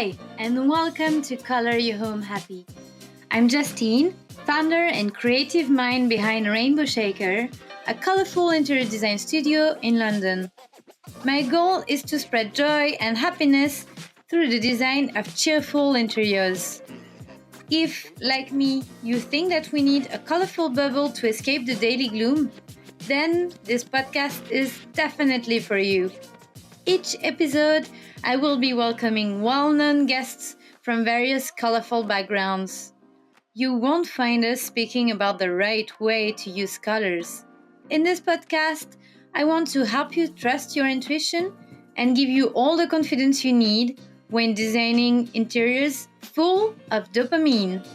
Hi, and welcome to Color Your Home Happy. I'm Justine, founder and creative mind behind Rainbow Shaker, a colorful interior design studio in London. My goal is to spread joy and happiness through the design of cheerful interiors. If, like me, you think that we need a colorful bubble to escape the daily gloom, then this podcast is definitely for you. Each episode, I will be welcoming well-known guests from various colorful backgrounds. You won't find us speaking about the right way to use colors. In this podcast, I want to help you trust your intuition and give you all the confidence you need when designing interiors full of dopamine.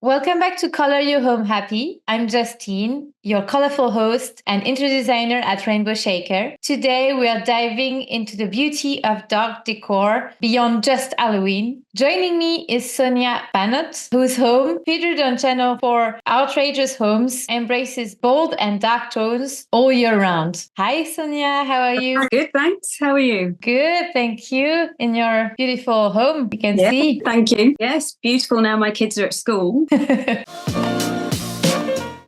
Welcome back to Color Your Home Happy. I'm Justine, your colorful host and interior designer at Rainbow Shaker. Today, we are diving into the beauty of dark decor beyond just Halloween. Joining me is Sonia Bhanot, whose home, featured on Channel 4 Outrageous Homes, embraces bold and dark tones all year round. Hi, Sonia. How are you? Good, thanks. How are you? Good, thank you. In your beautiful home, you can see. Thank you. Yes, beautiful now my kids are at school.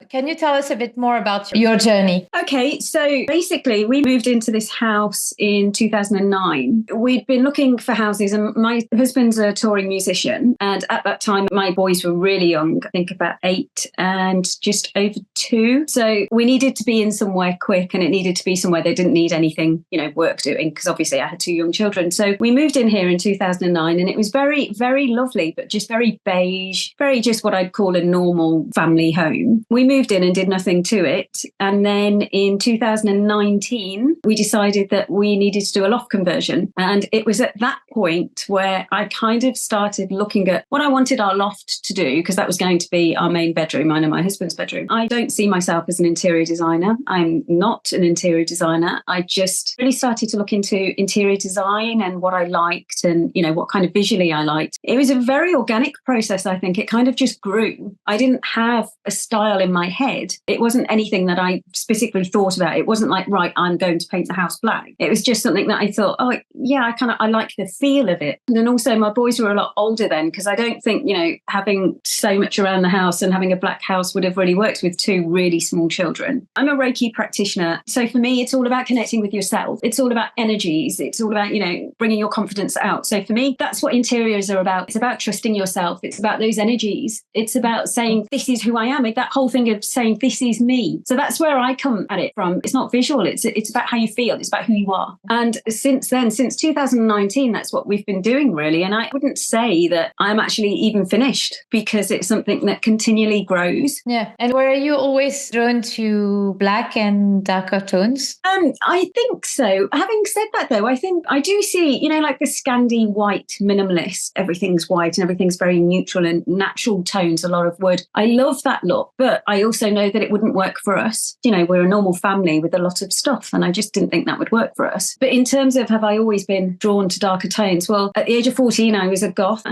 Can you tell us a bit more about your journey? Okay, so basically we moved into this house in 2009. We'd been looking for houses and my husband's a touring musician. And at that time, my boys were really young, I think about 8 and just over 2. So we needed to be in somewhere quick and it needed to be somewhere that didn't need anything, work doing, because obviously I had 2 young children. So we moved in here in 2009 and it was very, very lovely, but just very beige, very just what I'd call a normal family home. We moved in and did nothing to it. And then in 2019, we decided that we needed to do a loft conversion. And it was at that point where I kind of started looking at what I wanted our loft to do, because that was going to be our main bedroom, mine and my husband's bedroom. I don't see myself as an interior designer. I'm not an interior designer. I just really started to look into interior design and what I liked and, what kind of visually I liked. It was a very organic process, I think. It kind of just grew. I didn't have a style in my head. It wasn't anything that I specifically thought about. It wasn't like, right, I'm going to paint the house black. It was just something that I thought, I like the feel of it. And then also my boys were a lot older then, because I don't think, having so much around the house and having a black house would have really worked with 2 really small children. I'm a Reiki practitioner. So for me, it's all about connecting with yourself. It's all about energies. It's all about, bringing your confidence out. So for me, that's what interiors are about. It's about trusting yourself. It's about those energies. It's about saying, this is who I am. Like that whole thing of saying, this is me. So that's where I come at it from. It's not visual. It's about how you feel. It's about who you are. And since then, since 2019, that's what we've been doing really. And I wouldn't say that I'm actually even finished, because it's something that continually grows. Yeah. And were you always drawn to black and darker tones? I think so. Having said that though, I think I do see, like the Scandi white minimalist, everything's white and everything's very neutral and natural tones, a lot of wood. I love that look, but I also know that it wouldn't work for us. We're a normal family with a lot of stuff and I just didn't think that would work for us. But in terms of have I always been drawn to darker tones? Well, at the age of 14, I was a goth.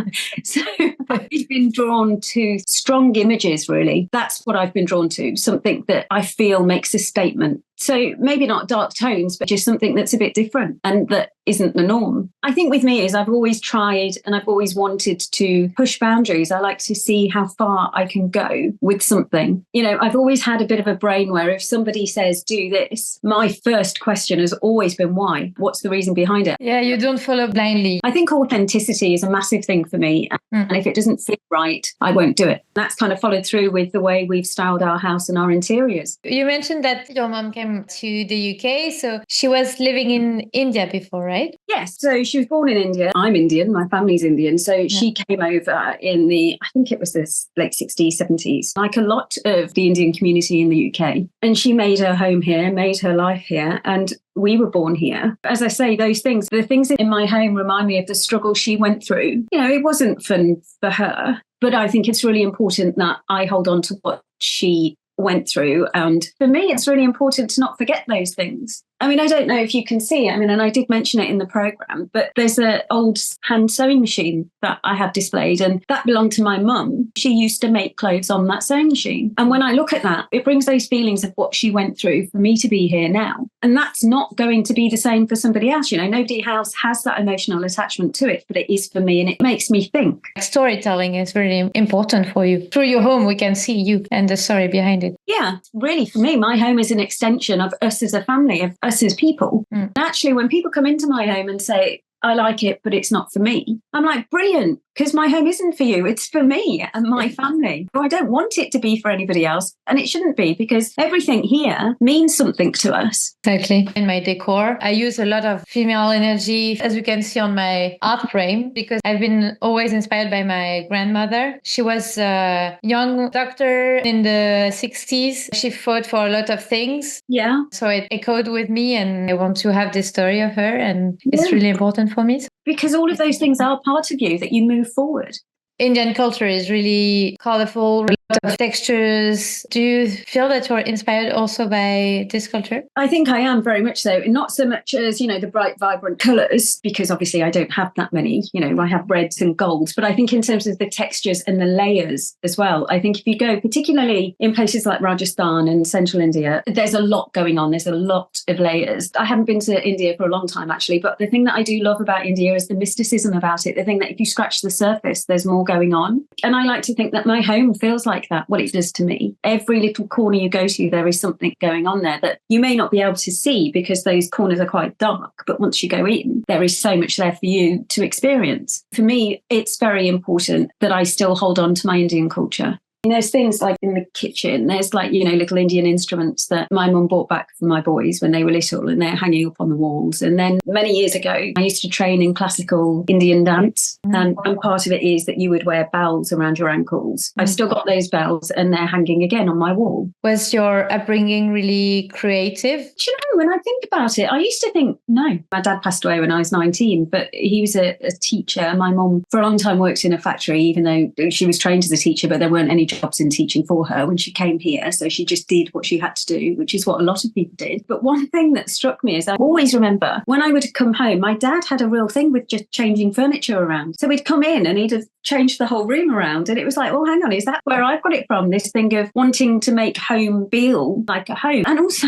So I've been drawn to strong images, really. That's what I've been drawn to, something that I feel makes a statement. So maybe not dark tones, but just something that's a bit different and that isn't the norm. I think with me is I've always tried and I've always wanted to push boundaries. I like to see how far I can go with something. I've always had a bit of a brain where if somebody says do this, my first question has always been why? What's the reason behind it? Yeah, you don't follow blindly. I think authenticity is a massive thing for me. And if it doesn't feel right, I won't do it. That's kind of followed through with the way we've styled our house and our interiors. You mentioned that your mom came to the UK, so she was living in India before, right? Yes, so she was born in India. I'm Indian, my family's Indian. So she came over in I think it was the late 60s, 70s, like a lot of the Indian community in the UK. And she made her home here, made her life here. And we were born here. As I say, the things in my home remind me of the struggle she went through. It wasn't fun for her, but I think it's really important that I hold on to what she went through. And for me, it's really important to not forget those things. I mean, I don't know if you can see it. I mean, and I did mention it in the programme, but there's an old hand sewing machine that I have displayed, and that belonged to my mum. She used to make clothes on that sewing machine. And when I look at that, it brings those feelings of what she went through for me to be here now. And that's not going to be the same for somebody else. You know, nobody else has that emotional attachment to it, but it is for me, and it makes me think. Storytelling is really important for you. Through your home, we can see you and the story behind it. Yeah, really, for me, my home is an extension of us as a family, of us as people. And actually, when people come into my home and say, I like it, but it's not for me, I'm like, brilliant, because my home isn't for you. It's for me and my family. I don't want it to be for anybody else. And it shouldn't be, because everything here means something to us. Exactly. In my decor, I use a lot of female energy, as you can see on my art frame, because I've been always inspired by my grandmother. She was a young doctor in the 60s. She fought for a lot of things. Yeah. So it echoed with me, and I want to have this story of her, and it's really important for me. Because all of those things are part of you that you move forward. Indian culture is really colorful, a lot of textures. Do you feel that you're inspired also by this culture? I think I am, very much so. Not so much as, you know, the bright, vibrant colours, because obviously I don't have that many. You know, I have reds and golds. But I think in terms of the textures and the layers as well, I think if you go, particularly in places like Rajasthan and central India, there's a lot going on. There's a lot of layers. I haven't been to India for a long time, actually. But the thing that I do love about India is the mysticism about it. The thing that if you scratch the surface, there's more going on. And I like to think that my home feels like that. Well, it does to me. Every little corner you go to, there is something going on there that you may not be able to see because those corners are quite dark. But once you go in, there is so much there for you to experience. For me, it's very important that I still hold on to my Indian culture. And there's things like in the kitchen, there's like, you know, little Indian instruments that my mum brought back for my boys when they were little, and they're hanging up on the walls. And then many years ago, I used to train in classical Indian dance. And part of it is that you would wear bells around your ankles. I've still got those bells, and they're hanging again on my wall. Was your upbringing really creative? Do you know, when I think about it, I used to think, no. My dad passed away when I was 19, but he was a teacher. My mum, for a long time, worked in a factory, even though she was trained as a teacher, but there weren't any jobs in teaching for her when she came here. So she just did what she had to do, which is what a lot of people did. But one thing that struck me is I always remember when I would come home, my dad had a real thing with just changing furniture around. So we'd come in and he'd have changed the whole room around. And it was like, oh, hang on, is that where I've got it from? This thing of wanting to make home feel like a home. And also,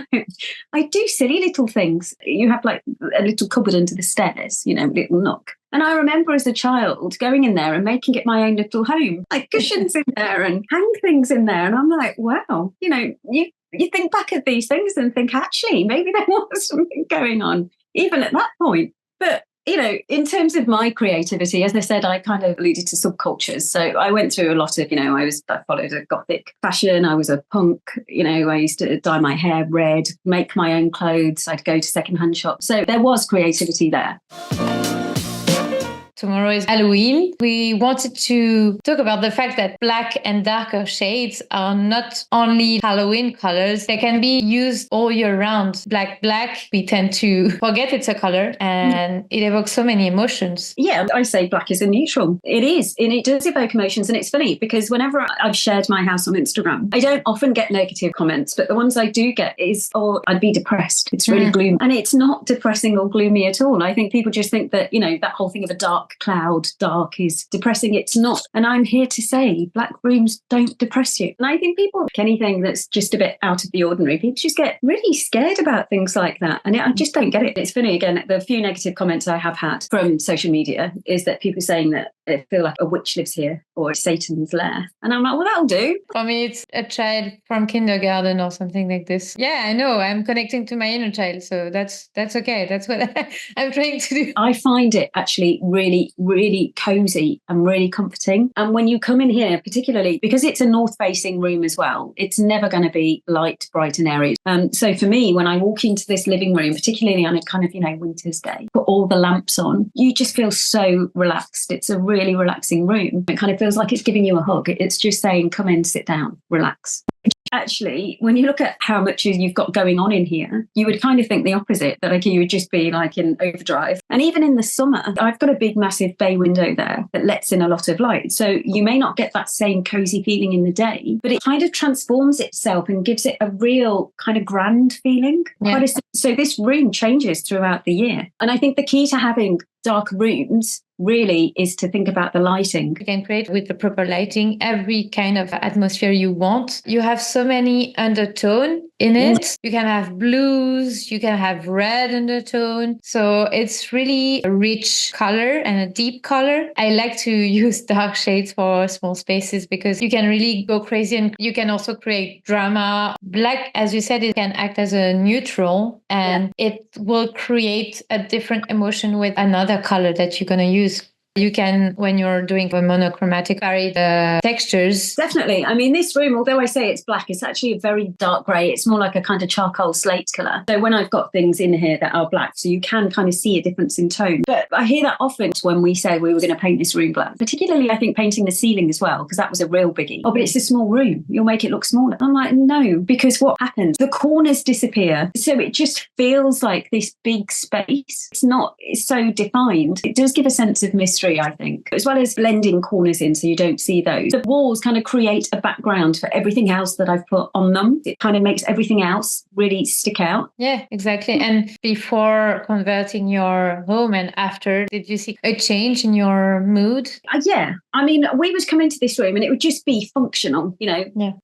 I do silly little things. You have like a little cupboard under the stairs, you know, little nook. And I remember as a child going in there and making it my own little home, like cushions in there and hang things in there. And I'm like, wow, you know, you think back at these things and think, actually, maybe there was something going on, even at that point. But you know, in terms of my creativity, as I said, I kind of alluded to subcultures. So I went through a lot of, you know, I followed a gothic fashion. I was a punk, you know, I used to dye my hair red, make my own clothes. I'd go to secondhand shops. So there was creativity there. Tomorrow is Halloween. We wanted to talk about the fact that black and darker shades are not only Halloween colors. They can be used all year round. Black, we tend to forget it's a color, and it evokes so many emotions. Yeah, I say black is a neutral. It is, and it does evoke emotions. And it's funny because whenever I've shared my house on Instagram, I don't often get negative comments, but the ones I do get is, oh, I'd be depressed. It's really gloomy. And it's not depressing or gloomy at all. I think people just think that, you know, that whole thing of a dark cloud, dark is depressing. It's not. And I'm here to say black rooms don't depress you. And I think people, anything that's just a bit out of the ordinary, people just get really scared about things like that. And I just don't get it. It's funny, again, the few negative comments I have had from social media is that people saying that they feel like a witch lives here or Satan's lair. And I'm like, well, that'll do. For me, it's a child from kindergarten or something like this. Yeah, I know. I'm connecting to my inner child. So that's okay. That's what I'm trying to do. I find it actually really, really cozy and really comforting. And when you come in here, particularly because it's a north-facing room as well, it's never going to be light, bright and airy. So for me, when I walk into this living room, particularly on a kind of, you know, winter's day, put all the lamps on, you just feel so relaxed. It's a really relaxing room. It kind of feels like it's giving you a hug. It's just saying, come in, sit down, relax. Actually, when you look at how much you've got going on in here, you would kind of think the opposite, that like you would just be like in overdrive. And even in the summer, I've got a big, massive bay window there that lets in a lot of light. So you may not get that same cozy feeling in the day, but it kind of transforms itself and gives it a real kind of grand feeling. Yeah. So this room changes throughout the year. And I think the key to having dark rooms really is to think about the lighting. You can create with the proper lighting every kind of atmosphere you want. You have so many undertone in it. You can have blues, you can have red undertone. So it's really a rich color and a deep color. I like to use dark shades for small spaces because you can really go crazy, and you can also create drama. Black, as you said, it can act as a neutral, and it will create a different emotion with another color that you're going to use. You can, when you're doing a monochromatic, vary the textures. Definitely. I mean, this room, although I say it's black, it's actually a very dark grey. It's more like a kind of charcoal slate colour. So when I've got things in here that are black, so you can kind of see a difference in tone. But I hear that often when we say we were going to paint this room black, particularly I think painting the ceiling as well, because that was a real biggie. Oh, but it's a small room. You'll make it look smaller. I'm like, no, because what happens? The corners disappear. So it just feels like this big space. It's so defined. It does give a sense of mystery, I think, as well as blending corners in so you don't see those. The walls kind of create a background for everything else that I've put on them. It kind of makes everything else really stick out. Yeah, exactly. And before converting your home and after, did you see a change in your mood? Yeah. I mean, we would come into this room and it would just be functional,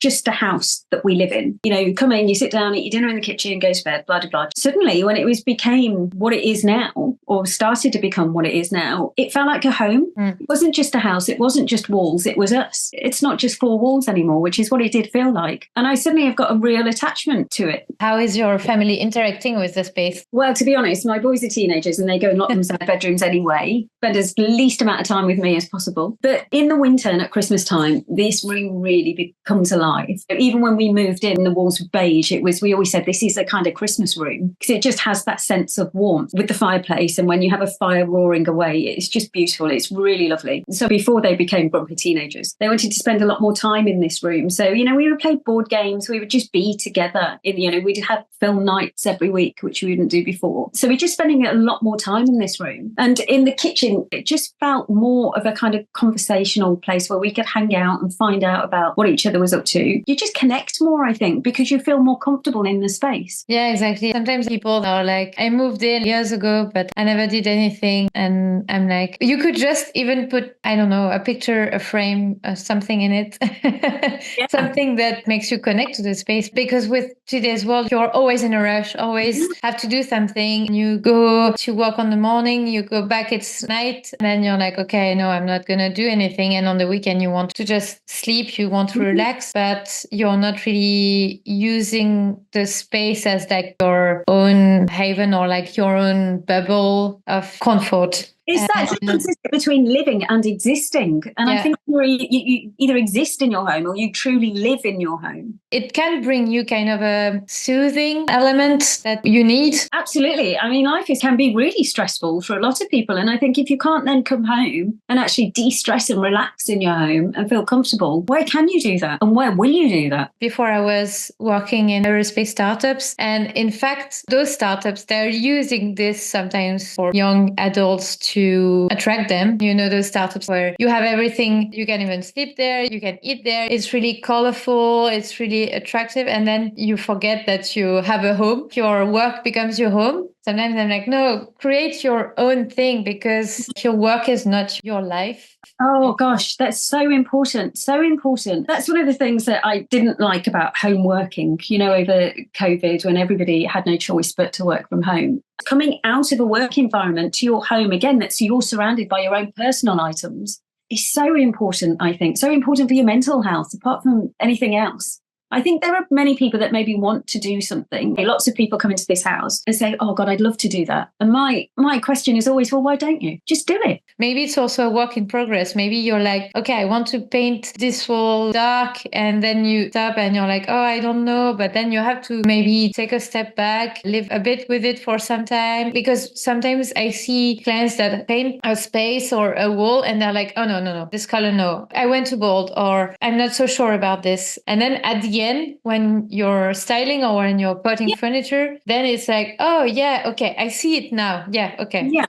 just a house that we live in. You come in, you sit down, eat your dinner in the kitchen, go to bed, blah, blah, blah. Suddenly, when it became what it is now, or started to become what it is now, it felt like a home. It wasn't just a house. It wasn't just walls. It was us. It's not just four walls anymore, which is what it did feel like. And I suddenly have got a real attachment to it. How is your family interacting with the space? Well, to be honest, my boys are teenagers and they go and lock themselves in their bedrooms anyway. Spend as least amount of time with me as possible. But in the winter and at Christmas time, this room really comes alive. Even when we moved in, the walls were beige. We always said this is a kind of Christmas room because it just has that sense of warmth with the fireplace. And when you have a fire roaring away, it's just beautiful. It's really lovely. So before they became grumpy teenagers, they wanted to spend a lot more time in this room. So, we would play board games. We would just be together. We'd have film nights every week, which we wouldn't do before. So we're just spending a lot more time in this room. And in the kitchen, it just felt more of a kind of conversational place where we could hang out and find out about what each other was up to. You just connect more, I think, because you feel more comfortable in the space. Yeah, exactly. Sometimes people are like, I moved in years ago, but I never did anything. And I'm like, you could just even put, I don't know, a picture, a frame, something in it. Something that makes you connect to the space. Because with today's world, you're always in a rush, always have to do something. You go to work on the morning, you go back, it's night. And then you're like, okay, no, I'm not going to do anything. And on the weekend, you want to just sleep, you want to relax, but you're not really using the space as like your own haven or like your own bubble of comfort. It's that difference between living and existing. And I think you either exist in your home or you truly live in your home. It can bring you kind of a soothing element that you need. Absolutely. I mean, life can be really stressful for a lot of people. And I think if you can't then come home and actually de-stress and relax in your home and feel comfortable, where can you do that? And where will you do that? Before I was working in aerospace startups. And in fact, those startups, they're using this sometimes for young adults to attract them. Those startups where you have everything, you can even sleep there, you can eat there. It's really colorful, it's really attractive. And then you forget that you have a home. Your work becomes your home. Sometimes I'm like, no, create your own thing because your work is not your life. Oh gosh, that's so important. So important. That's one of the things that I didn't like about home working, over COVID when everybody had no choice but to work from home. Coming out of a work environment to your home again, you're surrounded by your own personal items is so important, I think. So important for your mental health, apart from anything else. I think there are many people that maybe want to do something. Lots of people come into this house and say, oh God, I'd love to do that. And my question is always, well, why don't you? Just do it. Maybe it's also a work in progress. Maybe you're like, okay, I want to paint this wall dark. And then you stop and you're like, oh, I don't know. But then you have to maybe take a step back, live a bit with it for some time. Because sometimes I see clients that paint a space or a wall and they're like, oh, no, this color, no. I went to bold or I'm not so sure about this. And then at the the end, when you're styling or when you're putting furniture, then it's like, oh yeah, okay, I see it now. Yeah, okay. Yeah.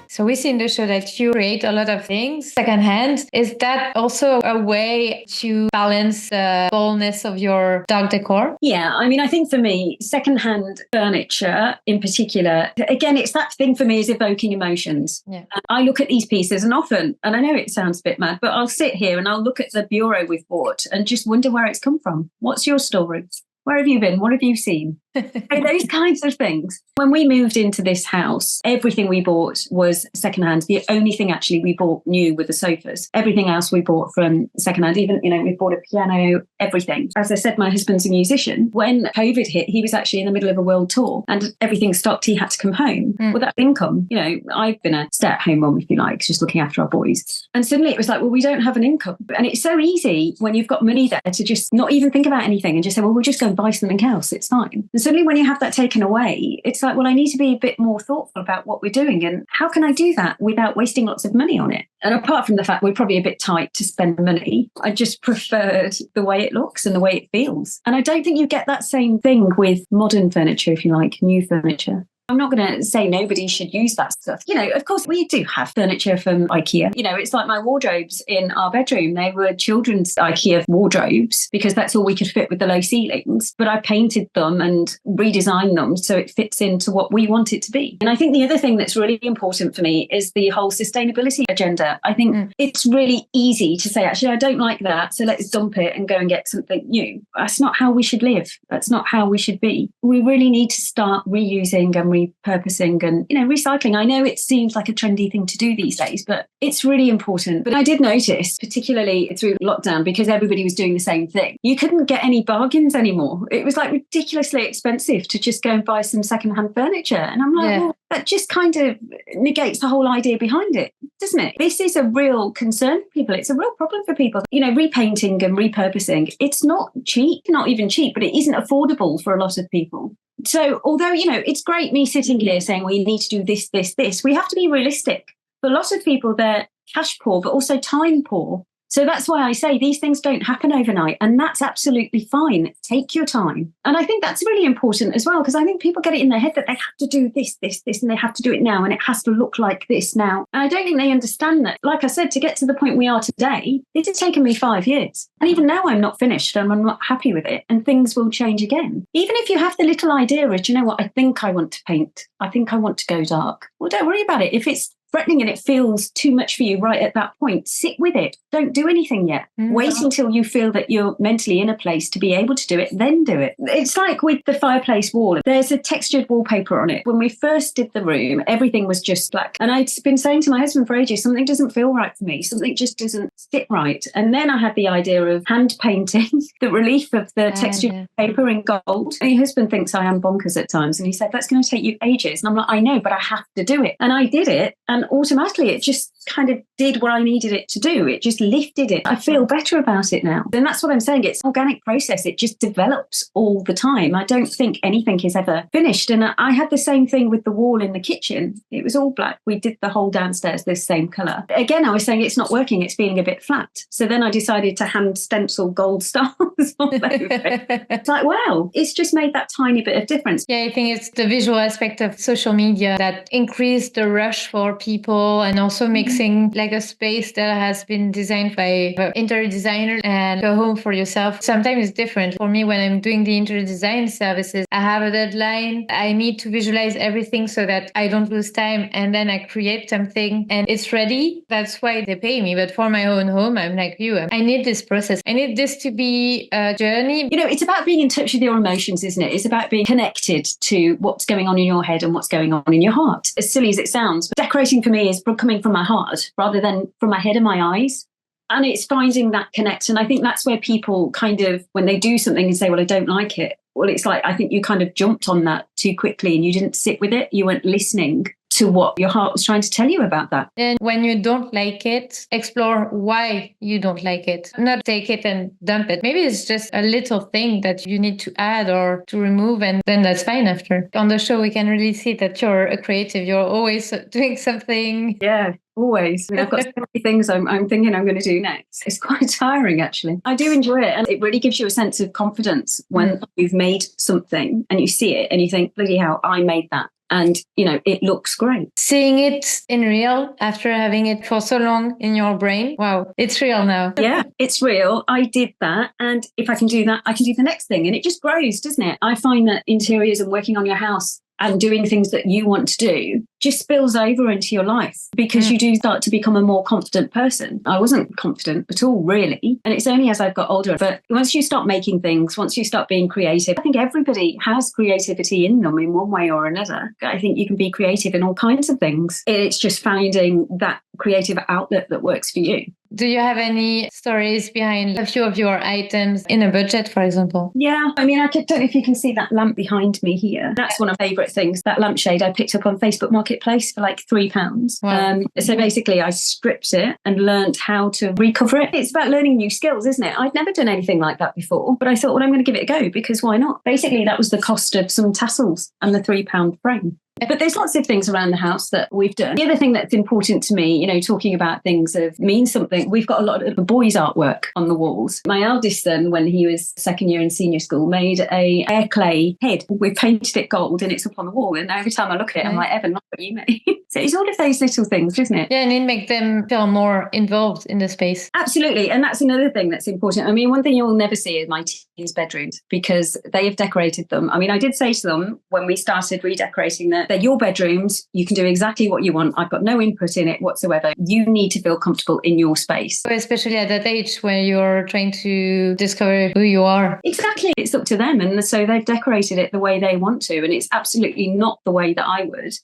So we see in the show that you create a lot of things secondhand. Is that also a way to balance the boldness of your dark decor? Yeah, I mean, I think for me, secondhand furniture in particular, again, it's that thing for me is evoking emotions. Yeah. I look at these pieces and often, and I know it sounds a bit mad, but I'll sit here and I'll look at the bureau we've bought and just wonder where it's come from. What's your story? Where have you been? What have you seen? Those kinds of things. When we moved into this house, everything we bought was secondhand. The only thing actually we bought new were the sofas. Everything else we bought from secondhand. Even, we bought a piano, everything. As I said, my husband's a musician. When COVID hit, he was actually in the middle of a world tour and everything stopped. He had to come home. Well, that income, I've been a stay-at-home mom, if you like, just looking after our boys. And suddenly it was like, well, we don't have an income. And it's so easy when you've got money there to just not even think about anything and just say, well, we'll just go and buy something else. It's fine. And suddenly when you have that taken away, it's like, well, I need to be a bit more thoughtful about what we're doing and how can I do that without wasting lots of money on it? And apart from the fact we're probably a bit tight to spend money, I just preferred the way it looks and the way it feels. And I don't think you get that same thing with modern furniture, if you like, new furniture. I'm not going to say nobody should use that stuff. Of course, we do have furniture from IKEA. It's like my wardrobes in our bedroom. They were children's IKEA wardrobes because that's all we could fit with the low ceilings. But I painted them and redesigned them so it fits into what we want it to be. And I think the other thing that's really important for me is the whole sustainability agenda. I think it's really easy to say, actually, I don't like that, so let's dump it and go and get something new. That's not how we should live. That's not how we should be. We really need to start reusing and repurposing and recycling. I know it seems like a trendy thing to do these days, but it's really important. But I did notice, particularly through lockdown, because everybody was doing the same thing, you couldn't get any bargains anymore. It was like ridiculously expensive to just go and buy some secondhand furniture. And I'm like, well, that just kind of negates the whole idea behind it, doesn't it? This is a real concern for people. It's a real problem for people. Repainting and repurposing, it's not cheap, not even cheap, but it isn't affordable for a lot of people. So although, it's great me sitting here saying, well, you need to do this, this, this, we have to be realistic. For a lot of people, they're cash poor, but also time poor. So that's why I say these things don't happen overnight, and that's absolutely fine. Take your time. And I think that's really important as well, because I think people get it in their head that they have to do this, this, this, and they have to do it now, and it has to look like this now. And I don't think they understand that. Like I said, to get to the point we are today, it has taken me 5 years. And even now I'm not finished and I'm not happy with it, and things will change again. Even if you have the little idea of, I think I want to paint. I think I want to go dark. Well, don't worry about it. If it's threatening and it feels too much for you right at that point, sit with it. Don't do anything yet. Wait until you feel that you're mentally in a place to be able to do it, then do it. It's like with the fireplace wall. There's a textured wallpaper on it. When we first did the room, everything was just black. And I'd been saying to my husband for ages, something doesn't feel right for me. Something just doesn't sit right. And then I had the idea of hand painting the relief of the textured paper in gold. And my husband thinks I am bonkers at times. And he said, that's going to take you ages. And I'm like, I know, but I have to do it. And I did it. And automatically it just kind of did what I needed it to do. It just lifted it. I feel better about it now. And that's what I'm saying. It's an organic process. It just develops all the time. I don't think anything is ever finished. And I had the same thing with the wall in the kitchen. It was all black. We did the whole downstairs this same colour. Again, I was saying it's not working. It's feeling a bit flat. So then I decided to hand stencil gold stars all over it. It's like, wow, it's just made that tiny bit of difference. Yeah, I think it's the visual aspect of social media that increased the rush for people and also mixing like a space that has been designed by an interior designer and a home for yourself. Sometimes it's different. For me, when I'm doing the interior design services, I have a deadline. I need to visualize everything so that I don't lose time. And then I create something and it's ready. That's why they pay me. But for my own home, I'm like you. I need this process. I need this to be a journey. It's about being in touch with your emotions, isn't it? It's about being connected to what's going on in your head and what's going on in your heart. As silly as it sounds, but decorating for me is coming from my heart rather than from my head and my eyes. And it's finding that connection. I think that's where people kind of, when they do something and say, well, I don't like it. Well, it's like, I think you kind of jumped on that too quickly and you didn't sit with it. You weren't listening to what your heart was trying to tell you about that. And when you don't like it, explore why you don't like it. Not take it and dump it. Maybe it's just a little thing that you need to add or to remove, and then that's fine after. On the show, we can really see that you're a creative. You're always doing something. Yeah, always. I mean, I've got so many things I'm thinking I'm going to do next. It's quite tiring, actually. I do enjoy it. And it really gives you a sense of confidence when you've made something and you see it and you think, bloody hell, I made that. And, it looks great. Seeing it in real after having it for so long in your brain. Wow, it's real now. Yeah, it's real. I did that. And if I can do that, I can do the next thing. And it just grows, doesn't it? I find that interiors and working on your house and doing things that you want to do just spills over into your life because you do start to become a more confident person. I wasn't confident at all, really. And it's only as I've got older. But once you start making things, once you start being creative, I think everybody has creativity in them in one way or another. I think you can be creative in all kinds of things. It's just finding that creative outlet that works for you. Do you have any stories behind a few of your items in a budget, for example? Yeah, I mean, don't know if you can see that lamp behind me here. That's one of my favourite things. That lampshade I picked up on Facebook Marketplace for like £3. Wow. So basically I stripped it and learned how to recover it. It's about learning new skills, isn't it? I'd never done anything like that before, but I thought, well, I'm going to give it a go because why not? Basically, that was the cost of some tassels and the £3 frame. But there's lots of things around the house that we've done. The other thing that's important to me, talking about things that mean something, we've got a lot of boys' artwork on the walls. My eldest son, when he was second year in senior school, made a air clay head. We painted it gold and it's up on the wall. And every time I look at it, I'm like, Evan, look what you made. So it's all of those little things, isn't it? Yeah, and it makes them feel more involved in the space. Absolutely. And that's another thing that's important. I mean, one thing you'll never see is my teens' bedrooms because they have decorated them. I mean, I did say to them when we started redecorating that they're your bedrooms. You can do exactly what you want. I've got no input in it whatsoever. You need to feel comfortable in your space. Especially at that age where you're trying to discover who you are. Exactly. It's up to them. And so they've decorated it the way they want to. And it's absolutely not the way that I would.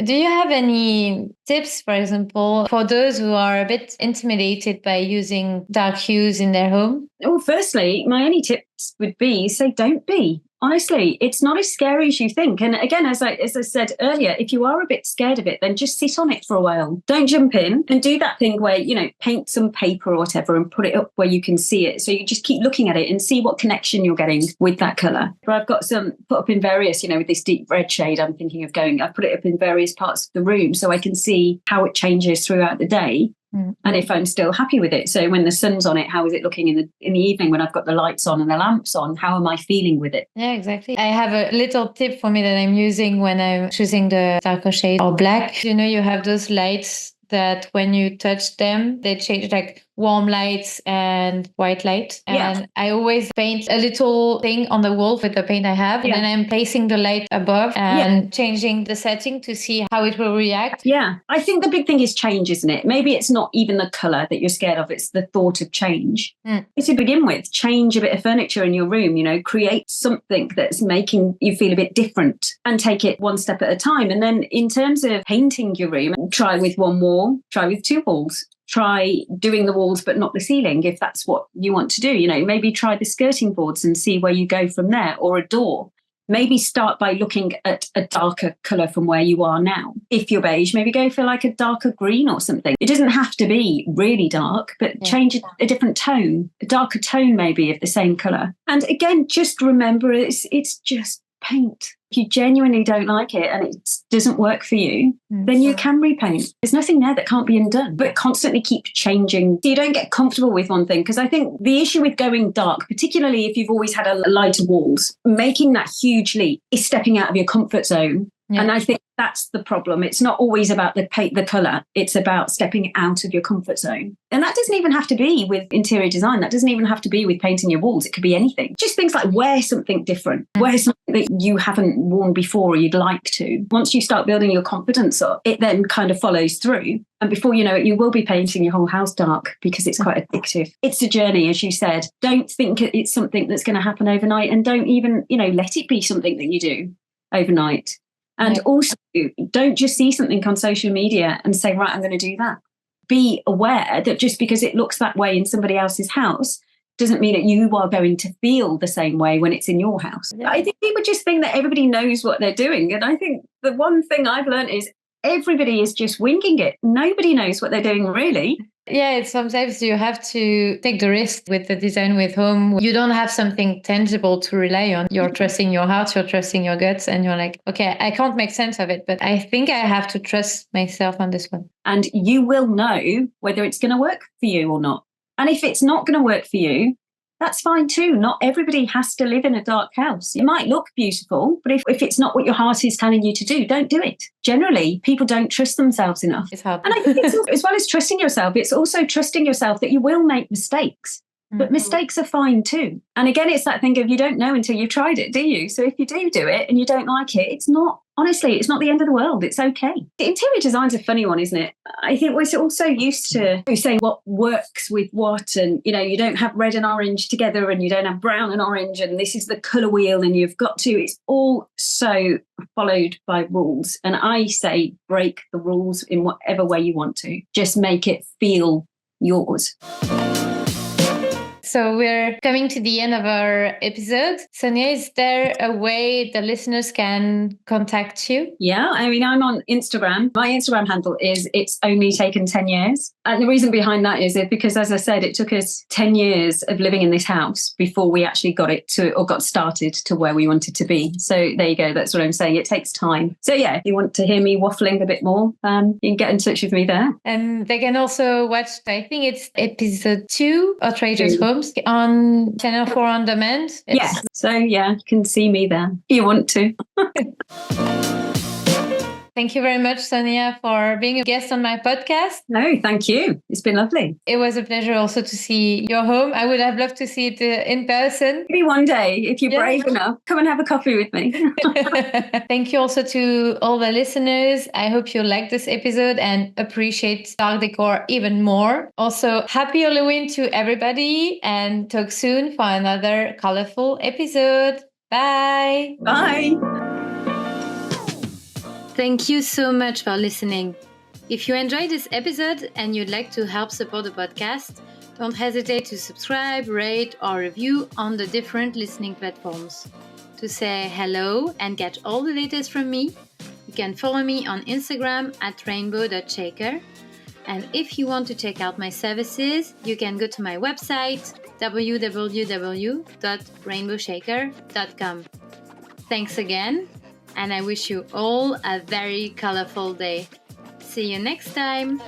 Do you have any tips, for example, for those who are a bit intimidated by using dark hues in their home? Well, firstly, my only tips would be say don't be. Honestly, it's not as scary as you think. And again, as I said earlier, if you are a bit scared of it, then just sit on it for a while. Don't jump in and do that thing where, paint some paper or whatever and put it up where you can see it. So you just keep looking at it and see what connection you're getting with that colour. But I've got some put up in various, with this deep red shade I'm thinking of going. I've put it up in various parts of the room so I can see how it changes throughout the day. And if I'm still happy with it. So when the sun's on it, how is it looking in the evening when I've got the lights on and the lamps on? How am I feeling with it? Yeah, exactly. I have a little tip for me that I'm using when I'm choosing the darker shade or black. You have those lights that when you touch them, they change like warm lights and white light. And I always paint a little thing on the wall with the paint I have. And then I'm placing the light above and changing the setting to see how it will react. Yeah. I think the big thing is change, isn't it? Maybe it's not even the colour that you're scared of. It's the thought of change. To begin with, change a bit of furniture in your room, create something that's making you feel a bit different and take it one step at a time. And then in terms of painting your room, try with one wall, try with two walls. Try doing the walls but not the ceiling if that's what you want to do. Maybe try the skirting boards and see where you go from there, or a door. Maybe start by looking at a darker colour from where you are now. If you're beige, maybe go for like a darker green or something. It doesn't have to be really dark, but change a different tone, a darker tone maybe of the same colour. And again, just remember it's just paint. If you genuinely don't like it and it doesn't work for you, then you can repaint. There's nothing there that can't be undone, but constantly keep changing so you don't get comfortable with one thing. Because I think the issue with going dark, particularly if you've always had a lighter walls, making that huge leap is stepping out of your comfort zone. Yeah. And I think that's the problem. It's not always about the colour. It's about stepping out of your comfort zone. And that doesn't even have to be with interior design. That doesn't even have to be with painting your walls. It could be anything. Just things like wear something different. Wear something that you haven't worn before or you'd like to. Once you start building your confidence up, it then kind of follows through. And before you know it, you will be painting your whole house dark because it's quite addictive. It's a journey, as you said. Don't think it's something that's going to happen overnight, and don't even, let it be something that you do overnight. And also, don't just see something on social media and say, right, I'm going to do that. Be aware that just because it looks that way in somebody else's house doesn't mean that you are going to feel the same way when it's in your house. Yeah. I think people just think that everybody knows what they're doing. And I think the one thing I've learned is everybody is just winging it. Nobody knows what they're doing, really. Yeah, it's sometimes you have to take the risk with the design with home. You don't have something tangible to rely on. You're trusting your heart, you're trusting your guts, and you're like, okay, I can't make sense of it, but I think I have to trust myself on this one. And you will know whether it's going to work for you or not. And if it's not going to work for you, that's fine too. Not everybody has to live in a dark house. It might look beautiful, but if it's not what your heart is telling you to do, don't do it. Generally, people don't trust themselves enough. It's hard. And I think it's, as well as trusting yourself, it's also trusting yourself that you will make mistakes. But mistakes are fine too. And again, it's that thing of you don't know until you've tried it, do you? So if you do it and you don't like it, it's not the end of the world. It's okay. Interior design's a funny one, isn't it? I think we're also used to saying what works with what, and you don't have red and orange together, and you don't have brown and orange, and this is the colour wheel, and you've got to. It's all so followed by rules. And I say break the rules in whatever way you want to. Just make it feel yours. So we're coming to the end of our episode. Sonia, is there a way the listeners can contact you? Yeah, I mean, I'm on Instagram. My Instagram handle is It's Only Taken 10 Years. And the reason behind that is because, as I said, it took us 10 years of living in this house before we actually got started to where we wanted to be. So there you go. That's what I'm saying. It takes time. So yeah, if you want to hear me waffling a bit more, you can get in touch with me there. And they can also watch, I think it's episode 2 of Trader's Homes on Channel 4 on demand. Yes. So yeah, you can see me there if you want to. Thank you very much, Sonia, for being a guest on my podcast. No, thank you. It's been lovely. It was a pleasure also to see your home. I would have loved to see it in person. Maybe one day, if you're brave enough, come and have a coffee with me. Thank you also to all the listeners. I hope you like this episode and appreciate dark decor even more. Also, happy Halloween to everybody, and talk soon for another colorful episode. Bye. Bye. Thank you so much for listening. If you enjoyed this episode and you'd like to help support the podcast, don't hesitate to subscribe, rate, or review on the different listening platforms. To say hello and get all the latest from me, you can follow me on Instagram at rainbow.shaker. And if you want to check out my services, you can go to my website www.rainbowshaker.com. Thanks again, and I wish you all a very colorful day. See you next time!